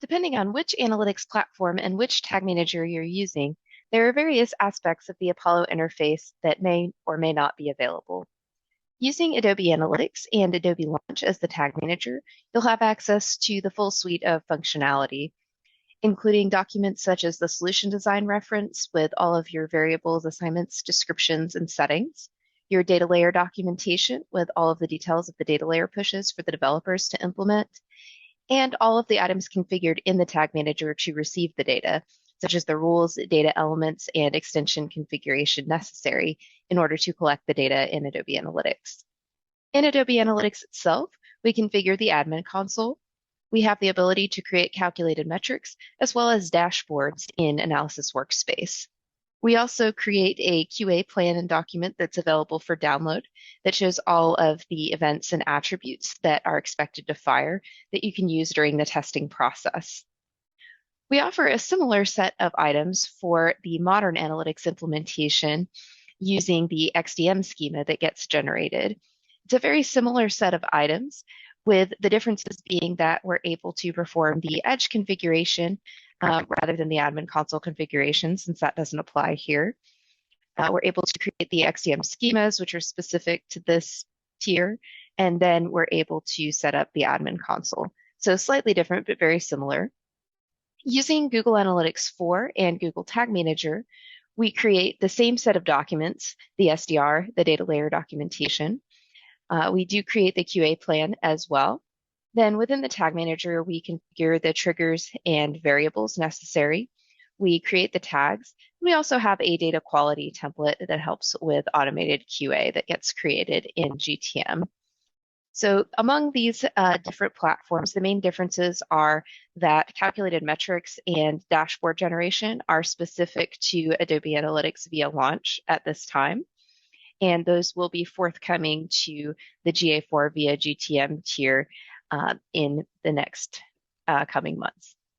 Depending on which analytics platform and which tag manager you're using, there are various aspects of the Apollo interface that may or may not be available. Using Adobe Analytics and Adobe Launch as the tag manager, you'll have access to the full suite of functionality, including documents such as the solution design reference with all of your variables, assignments, descriptions, and settings, your data layer documentation with all of the details of the data layer pushes for the developers to implement, and all of the items configured in the tag manager to receive the data, such as the rules, data elements, and extension configuration necessary in order to collect the data in Adobe Analytics. In Adobe Analytics itself, we configure the admin console. We have the ability to create calculated metrics as well as dashboards in Analysis Workspace. We also create a QA plan and document that's available for download that shows all of the events and attributes that are expected to fire that you can use during the testing process. We offer a similar set of items for the modern analytics implementation using the XDM schema that gets generated. It's a very similar set of items, with the differences being that we're able to perform the edge configuration rather than the admin console configuration, since that doesn't apply here. We're able to create the XDM schemas, which are specific to this tier, and then we're able to set up the admin console. So slightly different, but very similar. Using Google Analytics 4 and Google Tag Manager, we create the same set of documents, the SDR, the data layer documentation. We do create the QA plan as well. Then within the Tag Manager, we configure the triggers and variables necessary. We create the tags. We also have a data quality template that helps with automated QA that gets created in GTM. So among these different platforms, the main differences are that calculated metrics and dashboard generation are specific to Adobe Analytics via Launch at this time. And those will be forthcoming to the GA4 via GTM tier in the next coming months.